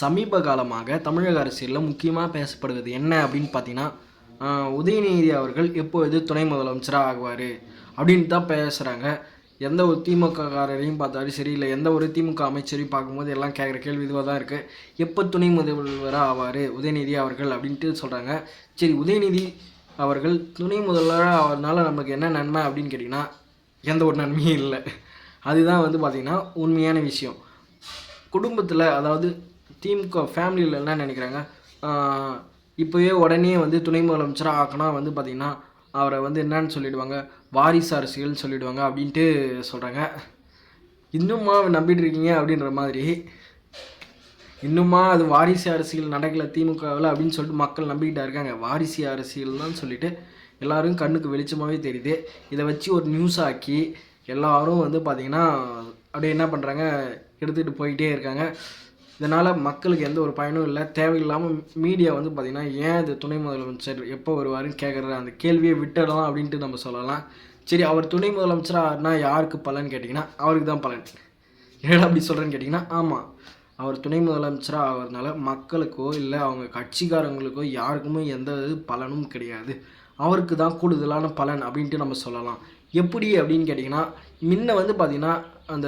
சமீப காலமாக தமிழக அரசியலில் முக்கியமாக பேசப்படுவது என்ன அப்படின்னு பார்த்தீங்கன்னா, உதயநிதி அவர்கள் எப்பொழுது துணை முதலமைச்சராக ஆகுவார் அப்படின்னு தான் பேசுகிறாங்க. எந்த ஒரு திமுககாரரையும் பார்த்தாலும் சரி, இல்லை எந்த ஒரு திமுக அமைச்சரையும் பார்க்கும்போது எல்லாம் கேட்குற கேள்வி இதுவாக தான் இருக்குது. எப்போ துணை முதல்வராக ஆவார் உதயநிதி அவர்கள் அப்படின்ட்டு சொல்கிறாங்க. சரி, உதயநிதி அவர்கள் துணை முதல்வராக ஆகிறதுனால நமக்கு என்ன நன்மை அப்படின்னு கேட்டிங்கன்னா, எந்த ஒரு நன்மையும் இல்லை. அதுதான் பார்த்திங்கன்னா உண்மையான விஷயம். குடும்பத்தில், அதாவது திமுக ஃபேமிலியில் என்ன நினைக்கிறாங்க, இப்போயே உடனே துணை முதலமைச்சராக ஆக்கணும் பார்த்திங்கன்னா அவரை என்னன்னு சொல்லிவிடுவாங்க, வாரிசு அரசியல்னு சொல்லிவிடுவாங்க அப்படின்ட்டு சொல்கிறாங்க. இன்னுமா நம்பிட்டு இருக்கீங்க அப்படின்ற மாதிரி, இன்னுமா அது வாரிசு அரசியல் நடக்கலை திமுகவில் அப்படின்னு சொல்லிட்டு மக்கள் நம்பிக்கிட்டா இருக்காங்க. வாரிசு அரசியல்னு சொல்லிட்டு எல்லோரும் கண்ணுக்கு வெளிச்சமாகவே தெரியுது. இதை வச்சு ஒரு நியூஸ் ஆக்கி எல்லோரும் பார்த்திங்கன்னா அப்படியே என்ன பண்ணுறாங்க, எடுத்துகிட்டு போயிட்டே இருக்காங்க. இதனால் மக்களுக்கு எந்த ஒரு பயனும் இல்லை. தேவையில்லாமல் மீடியா பார்த்திங்கன்னா ஏன் இது துணை முதலமைச்சர் எப்போ வருவாருன்னு கேட்குற அந்த கேள்வியை விட்டுடலாம் அப்படின்ட்டு நம்ம சொல்லலாம். சரி, அவர் துணை முதலமைச்சராகனா யாருக்கு பலன் கேட்டிங்கன்னா அவருக்கு தான் பலன். ஏன்னா அப்படி சொல்கிறேன்னு கேட்டிங்கன்னா, ஆமாம், அவர் துணை முதலமைச்சராக ஆகிறதுனால மக்களுக்கோ இல்லை அவங்க கட்சிக்காரங்களுக்கோ யாருக்குமே எந்த பலனும் கிடையாது. அவருக்கு தான் கூடுதலான பலன் அப்படின்ட்டு நம்ம சொல்லலாம். எப்படி அப்படின்னு கேட்டிங்கன்னா, முன்ன பார்த்திங்கன்னா அந்த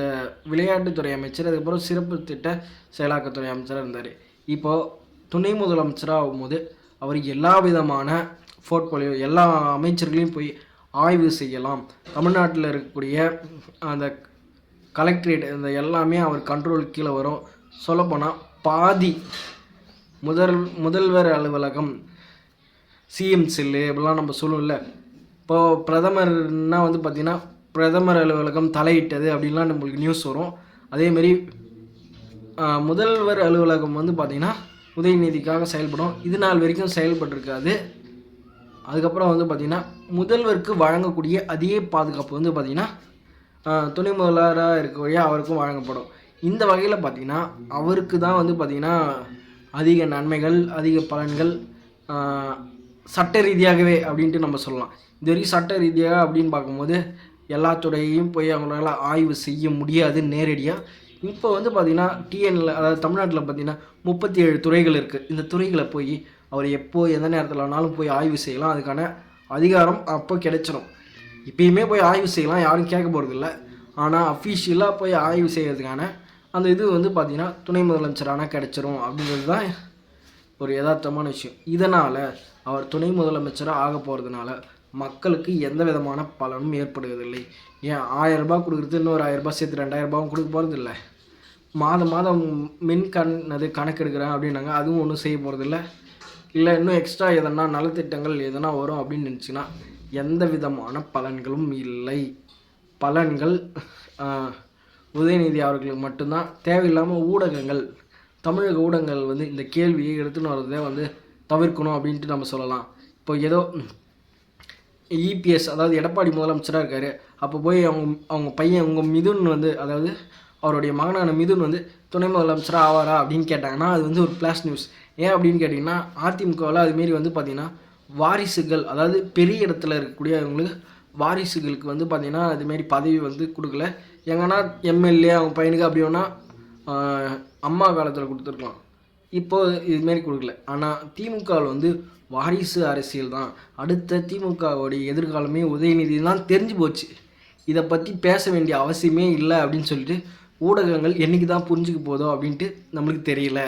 விளையாட்டுத்துறை அமைச்சர், அதுக்கப்புறம் சிறப்பு திட்ட செயலாக்கத்துறை அமைச்சராக இருந்தார். இப்போது துணை முதலமைச்சராக ஆகும்போது அவர் எல்லா விதமான போர்ட்ஃபோலியோ எல்லா அமைச்சர்களையும் போய் ஆய்வு செய்யலாம். தமிழ்நாட்டில் இருக்கக்கூடிய அந்த கலெக்டரேட் இந்த எல்லாமே அவர் கண்ட்ரோல் கீழே வரும். சொல்லப்போனால் பாதி முதல்வர் அலுவலகம், சிஎம் செல்லு இப்படிலாம் நம்ம சொல்லுவோம்ல. இப்போது பிரதமர்னா பார்த்திங்கன்னா பிரதமர் அலுவலகம் தலையிட்டது அப்படின்லாம் நம்மளுக்கு நியூஸ் வரும். அதேமாரி முதல்வர் அலுவலகம் பார்த்திங்கன்னா உதயநிதிக்காக செயல்படும். இது நாள் வரைக்கும் செயல்பட்டிருக்காது. அதுக்கப்புறம் பார்த்திங்கன்னா முதல்வருக்கு வழங்கக்கூடிய அதே பாதுகாப்பு பார்த்திங்கன்னா துணை முதல்வராக இருக்கக்கூடிய அவருக்கும் வழங்கப்படும். இந்த வகையில் பார்த்திங்கன்னா அவருக்கு தான் பார்த்திங்கன்னா அதிக நன்மைகள், அதிக பலன்கள் சட்ட ரீதியாகவே அப்படின்ட்டு நம்ம சொல்லலாம். இது வரைக்கும் சட்ட ரீதியாக அப்படின்னு பார்க்கும்போது எல்லா துறையையும் போய் அவங்களால ஆய்வு செய்ய முடியாது நேரடியாக. இப்போ பார்த்திங்கன்னா டிஎன்ல, அதாவது தமிழ்நாட்டில் பார்த்திங்கன்னா 37 துறைகள் இருக்குது. இந்த துறைகளை போய் அவர் எப்போ எந்த நேரத்தில் வேணாலும் போய் ஆய்வு செய்யலாம். அதுக்கான அதிகாரம் அப்போ கிடைச்சிடும். இப்பயுமே போய் ஆய்வு செய்யலாம், யாரும் கேட்க போகிறதில்ல. ஆனால் அஃபீஷியலாக போய் ஆய்வு செய்கிறதுக்கான அந்த இது பார்த்திங்கன்னா துணை முதலமைச்சரான கிடைச்சிரும் அப்படிங்கிறது தான் ஒரு யதார்த்தமான விஷயம். இதனால் அவர் துணை முதலமைச்சராக ஆக போகிறதுனால மக்களுக்கு எந்த விதமான பலனும் ஏற்படுவதில்லை. ஏன் 1000 ரூபாய் கொடுக்குறது இன்னொரு 1000 ரூபாய் சேர்த்து 2000 ரூபாயும் கொடுக்க போகிறதில்ல. மாதம் கணக்கெடுக்கிறேன் அப்படின்னாங்க, அதுவும் ஒன்றும் செய்ய போகிறதில்ல. இல்லை இன்னும் எக்ஸ்ட்ரா எதனா நலத்திட்டங்கள் எதனா வரும் அப்படின்னு நினச்சிங்கன்னா எந்த விதமான பலன்களும் இல்லை. பலன்கள் உதயநிதி அவர்களுக்கு மட்டும்தான். தேவையில்லாமல் ஊடகங்கள், தமிழக ஊடகங்கள் இந்த கேள்வியை எடுத்துன்னு வரதே தவிர்க்கணும் அப்படின்ட்டு நம்ம சொல்லலாம். இப்போ ஏதோ இபிஎஸ், அதாவது எடப்பாடி முதலமைச்சராக இருக்கார், அப்போ போய் அவங்க பையன் உங்கள் மிதுன் அதாவது அவருடைய மகனான மிதுன் துணை முதலமைச்சராக ஆவாரா அப்படின்னு கேட்டாங்கன்னா அது ஒரு பிளாஸ் நியூஸ். ஏன் அப்படின்னு கேட்டிங்கன்னா அதிமுகவில் அதுமாரி பார்த்திங்கன்னா வாரிசுகள், அதாவது பெரிய இடத்துல இருக்கக்கூடிய அவங்களுக்கு வாரிசுகளுக்கு பார்த்திங்கன்னா அதுமாரி பதவி கொடுக்கல. எங்கன்னா எம்எல்ஏ அவங்க பையனுக்கு அப்படி வேணா அம்மா காலத்தில் கொடுத்துருக்கலாம், இப்போது இதுமாரி கொடுக்கல. ஆனால் திமுகவில் வாரிசு அரசியல் தான். அடுத்த திமுகவுடைய எதிர்காலமே உதயநிதி தான் தெரிஞ்சு போச்சு. இதை பற்றி பேச வேண்டிய அவசியமே இல்லை அப்படின்னு சொல்லிட்டு ஊடகங்கள் என்றைக்கு தான் புரிஞ்சுக்க போதோ அப்படின்ட்டு நம்மளுக்கு தெரியல.